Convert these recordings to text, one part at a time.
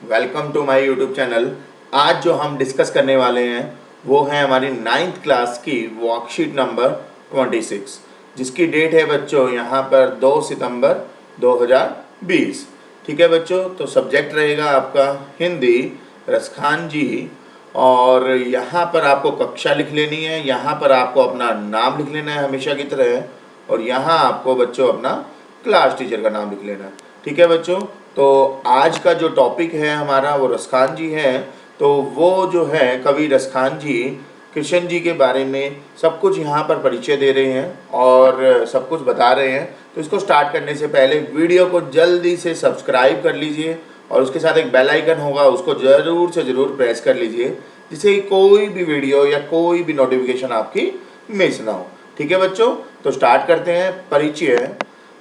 Welcome to my YouTube channel. आज जो हम डिस्कस करने वाले हैं वो है हमारी 9th क्लास की वर्कशीट नंबर 26, जिसकी डेट है बच्चों यहाँ पर 2 सितंबर 2020। ठीक है बच्चों, तो सब्जेक्ट रहेगा आपका हिंदी, रसखान जी। और यहाँ पर आपको कक्षा लिख लेनी है, यहाँ पर आपको अपना नाम लिख लेना है हमेशा की तरह, और यहाँ आपको बच्चों अपना क्लास टीचर का नाम लिख लेना है। ठीक है बच्चों, तो आज का जो टॉपिक है हमारा वो रसखान जी है। तो वो जो है कवि रसखान जी कृष्ण जी के बारे में सब कुछ यहाँ पर परिचय दे रहे हैं और सब कुछ बता रहे हैं। तो इसको स्टार्ट करने से पहले वीडियो को जल्दी से सब्सक्राइब कर लीजिए और उसके साथ एक बेल आइकन होगा, उसको ज़रूर से ज़रूर प्रेस कर लीजिए, जिससे कोई भी वीडियो या कोई भी नोटिफिकेशन आपकी मिस ना हो। ठीक है बच्चों, तो स्टार्ट करते हैं। परिचय।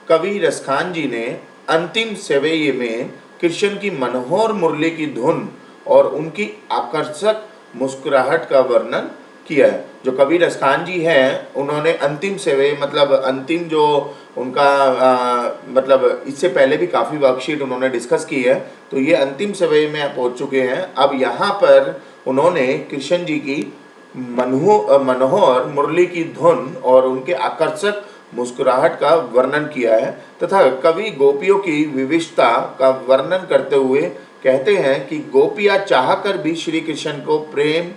कवि रसखान जी ने अंतिम सेवैये में कृष्ण की मनोहर मुरली की धुन और उनकी आकर्षक मुस्कुराहट का वर्णन किया है। जो कवि रसखान जी हैं उन्होंने अंतिम सेवैये मतलब अंतिम जो उनका मतलब इससे पहले भी काफ़ी वर्कशीट उन्होंने डिस्कस की है, तो ये अंतिम सेवैये में पहुंच चुके हैं। अब यहाँ पर उन्होंने कृष्ण जी की मनोहर मुरली की धुन और उनके आकर्षक मुस्कुराहट का वर्णन किया है तथा कवि गोपियों की विविधता का वर्णन करते हुए कहते हैं कि गोपियाँ चाहकर भी श्री कृष्ण को प्रेम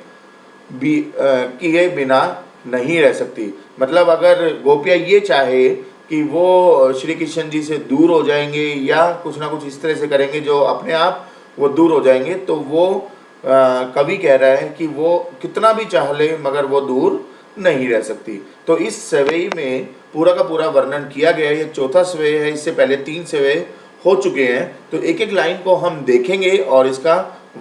भी किए बिना नहीं रह सकती। मतलब अगर गोपियाँ ये चाहे कि वो श्री कृष्ण जी से दूर हो जाएंगे या कुछ ना कुछ इस तरह से करेंगे जो अपने आप वो दूर हो जाएंगे, तो वो कवि कह रहा है कि वो कितना भी चाह ले मगर वो दूर नहीं रह सकती। तो इस सेवई में पूरा का पूरा वर्णन किया गया है। ये चौथा सेवई है, इससे पहले 3 सेवई हो चुके हैं। तो एक एक लाइन को हम देखेंगे और इसका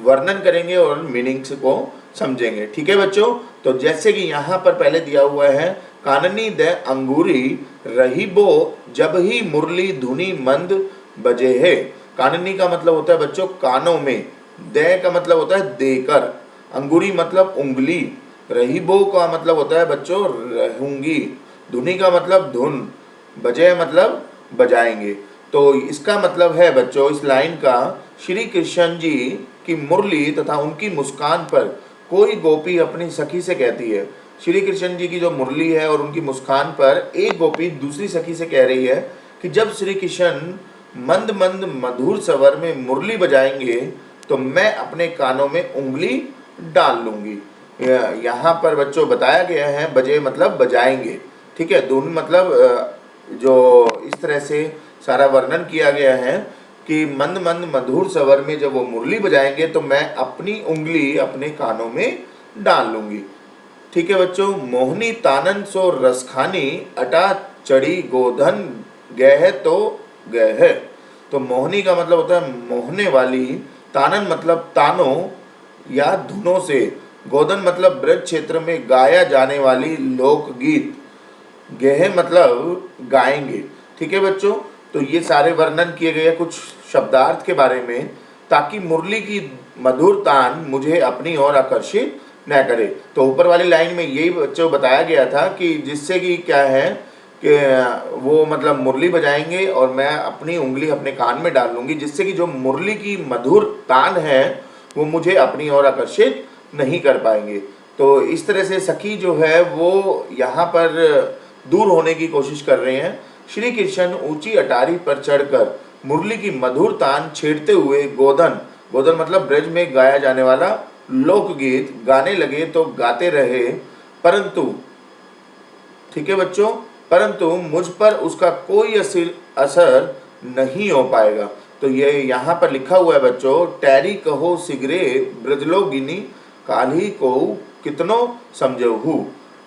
वर्णन करेंगे और मीनिंग्स को समझेंगे। ठीक है बच्चों, तो जैसे कि यहाँ पर पहले दिया हुआ है, काननी दे अंगूरी रही बो जब ही मुरली धुनी मंद बजे है। काननी का मतलब होता है बच्चों कानों में, दे का मतलब होता है देकर, अंगूरी मतलब उंगली, रहीबो का मतलब होता है बच्चों रहूंगी, धुनी का मतलब धुन, बजे मतलब बजाएंगे। तो इसका मतलब है बच्चों इस लाइन का, श्री कृष्ण जी की मुरली तथा उनकी मुस्कान पर कोई गोपी अपनी सखी से कहती है। श्री कृष्ण जी की जो मुरली है और उनकी मुस्कान पर एक गोपी दूसरी सखी से कह रही है कि जब श्री कृष्ण मंद मंद मधुर स्वर में मुरली बजाएंगे तो मैं अपने कानों में उंगली डाल लूंगी। यहाँ पर बच्चों बताया गया है बजे मतलब बजाएंगे। ठीक है, धुन मतलब जो इस तरह से सारा वर्णन किया गया है कि मंद मंद मधुर स्वर में जब वो मुरली बजाएंगे तो मैं अपनी उंगली अपने कानों में डाल लूंगी। ठीक है बच्चों, मोहनी तानन सो रसखानी अटा चढ़ी गोधन गह तो गह। तो मोहनी का मतलब होता है मोहने वाली, तानन मतलब तानों या धुनों से, गोधन मतलब ब्रज क्षेत्र में गाया जाने वाली लोकगीत, गेह मतलब गाएंगे। ठीक है बच्चों, तो ये सारे वर्णन किए गए कुछ शब्दार्थ के बारे में, ताकि मुरली की मधुर तान मुझे अपनी ओर आकर्षित न करे। तो ऊपर वाली लाइन में यही बच्चों बताया गया था कि जिससे कि क्या है कि वो मतलब मुरली बजाएंगे और मैं अपनी उंगली अपने कान में डाल लूँगी, जिससे कि जो मुरली की मधुर तान है वो मुझे अपनी ओर आकर्षित नहीं कर पाएंगे। तो इस तरह से सखी जो है वो यहाँ पर दूर होने की कोशिश कर रहे हैं। श्री कृष्ण ऊंची अटारी पर चढ़कर मुरली की मधुर तान छेड़ते हुए गोधन, गोधन मतलब ब्रज में गाया जाने वाला लोकगीत गाने लगे तो गाते रहे, परंतु ठीक है बच्चों, परंतु मुझ पर उसका कोई असर नहीं हो पाएगा। तो ये यहाँ पर लिखा हुआ है बच्चों, टैरी कहो सिगरे ब्रजलोगिनी काल्ही को कितनो समझहु।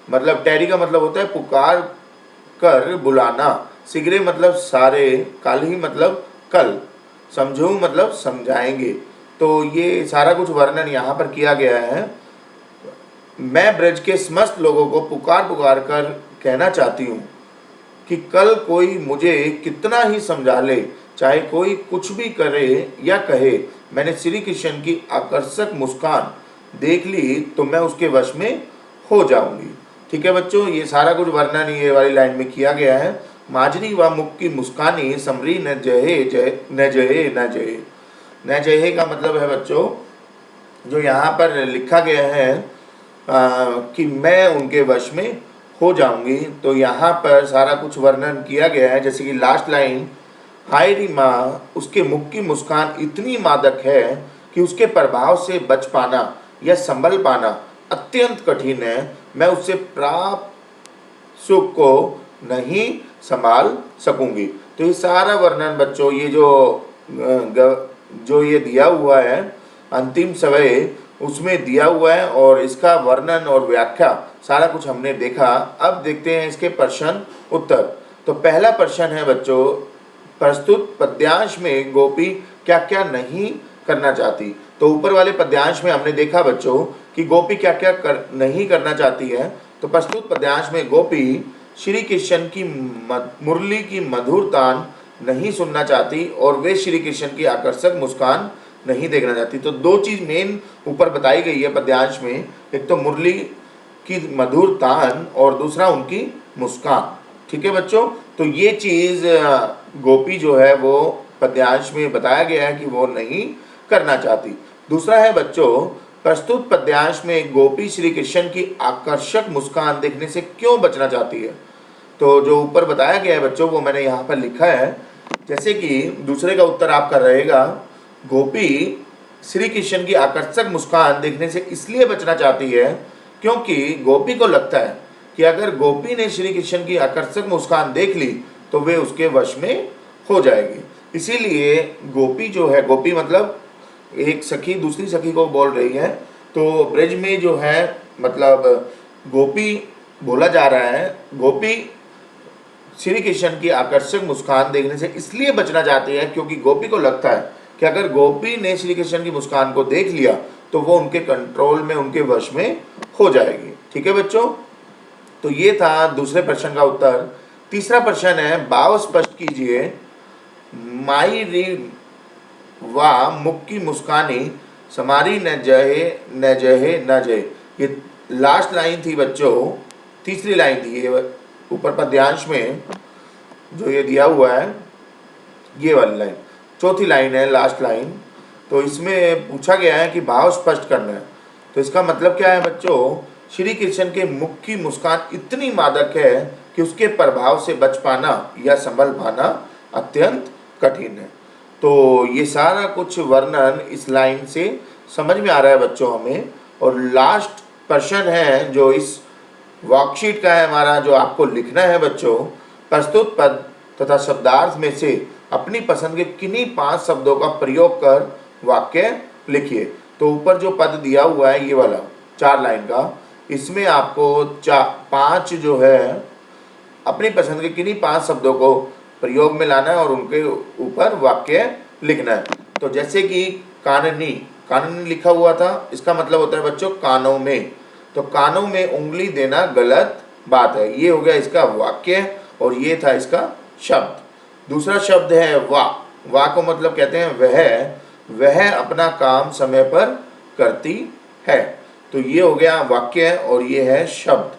मतलब टैरी का मतलब होता है पुकार कर बुलाना, सिगरे मतलब सारे, काल्ही मतलब कल, समझहु मतलब समझाएंगे। तो ये सारा कुछ वर्णन यहाँ पर किया गया है। मैं ब्रज के समस्त लोगों को पुकार पुकार कर कहना चाहती हूँ कि कल कोई मुझे कितना ही समझा ले, चाहे कोई कुछ भी करे या कहे, मैंने श्री कृष्ण की आकर्षक मुस्कान देख ली तो मैं उसके वश में हो जाऊंगी। ठीक है बच्चों, ये सारा कुछ वर्णन ये वाली लाइन में किया गया है। माजरी व मुख की मुस्कानी समरी न जहे जय न जहे न जहे। न जहे का मतलब है बच्चों, जो यहाँ पर लिखा गया है कि मैं उनके वश में हो जाऊंगी। तो यहाँ पर सारा कुछ वर्णन किया गया है, जैसे कि लास्ट लाइन, हाय री माँ, उसके मुख की मुस्कान इतनी मादक है कि उसके प्रभाव से बच पाना या संभल पाना अत्यंत कठिन है। मैं उससे प्राप्त सुख को नहीं संभाल सकूंगी। तो ये सारा वर्णन बच्चों, ये जो ये दिया हुआ है अंतिम समय, उसमें दिया हुआ है, और इसका वर्णन और व्याख्या सारा कुछ हमने देखा। अब देखते हैं इसके प्रश्न उत्तर। तो पहला प्रश्न है बच्चों, प्रस्तुत पद्यांश में गोपी क्या क्या नहीं करना चाहती। तो ऊपर वाले पद्यांश में हमने देखा बच्चों कि गोपी क्या क्या नहीं करना चाहती है। तो प्रस्तुत पद्यांश में गोपी श्री कृष्ण की मुरली की मधुर तान नहीं सुनना चाहती और वे श्री कृष्ण की आकर्षक मुस्कान नहीं देखना चाहती। तो दो चीज मेन ऊपर बताई गई है पद्यांश में, एक तो मुरली की मधुर तान और दूसरा उनकी मुस्कान। ठीक है बच्चों, तो ये चीज गोपी जो है वो पद्यांश में बताया गया है कि वो नहीं करना चाहती। दूसरा है बच्चों, प्रस्तुत पद्यांश में गोपी श्री कृष्ण की आकर्षक मुस्कान देखने से क्यों बचना चाहती है। तो जो ऊपर बताया गया है बच्चों वो मैंने यहाँ पर लिखा है। जैसे कि दूसरे का उत्तर आपका रहेगा, गोपी श्री कृष्ण की आकर्षक मुस्कान देखने से इसलिए बचना चाहती है क्योंकि गोपी को लगता है कि अगर गोपी ने श्री कृष्ण की आकर्षक मुस्कान देख ली तो वे उसके वश में हो जाएगी। इसीलिए गोपी जो है, गोपी मतलब एक सखी दूसरी सखी को बोल रही है। तो ब्रज में जो है मतलब गोपी बोला जा रहा है, गोपी श्री कृष्ण की आकर्षक मुस्कान देखने से इसलिए बचना चाहती है क्योंकि गोपी को लगता है कि अगर गोपी ने श्री कृष्ण की मुस्कान को देख लिया तो वो उनके कंट्रोल में, उनके वश में हो जाएगी। ठीक है बच्चों, तो ये था दूसरे प्रश्न का उत्तर। तीसरा प्रश्न है, भाव स्पष्ट कीजिए। माई री वाह मुख की मुस्कानी समारी न जहे न जहे न जहे। ये लास्ट लाइन थी बच्चों, तीसरी लाइन थी ये ऊपर पद्यांश में जो ये दिया हुआ है, ये वाली लाइन चौथी लाइन है, लास्ट लाइन। तो इसमें पूछा गया है कि भाव स्पष्ट करना है। तो इसका मतलब क्या है बच्चों, श्री कृष्ण के मुख की मुस्कान इतनी मादक है कि उसके प्रभाव से बच पाना या संभल पाना अत्यंत कठिन है। तो ये सारा कुछ वर्णन इस लाइन से समझ में आ रहा है बच्चों हमें। और लास्ट प्रश्न है जो इस वर्कशीट का है हमारा, जो आपको लिखना है बच्चों, प्रस्तुत पद तथा शब्दार्थ में से अपनी पसंद के किन्हीं 5 शब्दों का प्रयोग कर वाक्य लिखिए। तो ऊपर जो पद दिया हुआ है ये वाला 4 लाइन का, इसमें आपको 5 जो है अपनी पसंद के किन्हीं 5 शब्दों को प्रयोग में लाना है और उनके ऊपर वाक्य लिखना है। तो जैसे कि काननी, काननी लिखा हुआ था, इसका मतलब होता है बच्चों कानों में। तो कानों में उंगली देना गलत बात है, ये हो गया इसका वाक्य और ये था इसका शब्द। दूसरा शब्द है वाह, वाह को मतलब कहते हैं वह अपना काम समय पर करती है। तो ये हो गया वाक्य और ये है शब्द।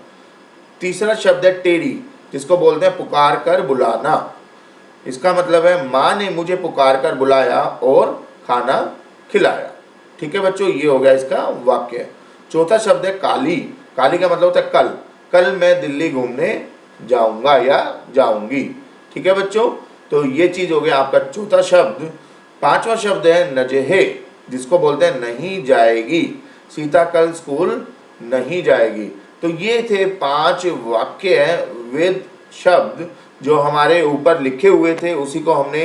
तीसरा शब्द है टेढ़ी, जिसको बोलते हैं पुकार कर बुलाना। इसका मतलब है माँ ने मुझे पुकार कर बुलाया और खाना खिलाया। ठीक है बच्चों, ये हो गया इसका वाक्य। चौथा शब्द है काली, काली का मतलब होता है कल, कल मैं दिल्ली घूमने जाऊंगा या जाऊंगी। ठीक है बच्चों, तो ये चीज हो गया आपका चौथा शब्द। पांचवा शब्द है नजहे, जिसको बोलते हैं नहीं जाएगी, सीता कल स्कूल नहीं जाएगी। तो ये थे 5 वाक्य वेद शब्द जो हमारे ऊपर लिखे हुए थे, उसी को हमने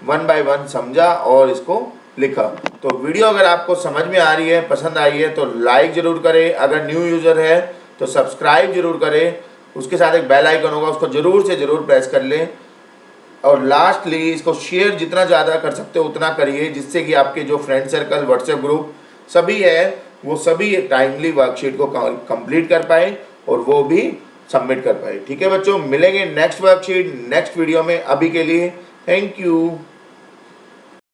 1 बाय 1 समझा और इसको लिखा। तो वीडियो अगर आपको समझ में आ रही है, पसंद आई है तो लाइक जरूर करें, अगर न्यू यूजर है तो सब्सक्राइब जरूर करें, उसके साथ एक बेल आइकन होगा उसको जरूर से जरूर प्रेस कर लें। और लास्टली इसको शेयर जितना ज़्यादा कर सकते हो उतना करिए, जिससे कि आपके जो फ्रेंड सर्कल, व्हाट्सएप ग्रुप सभी है वो सभी टाइमली वर्कशीट को कंप्लीट कर पाए और वो भी सबमिट कर पाए। ठीक है बच्चों, मिलेंगे नेक्स्ट वर्कशीट नेक्स्ट वीडियो में। अभी के लिए थैंक यू।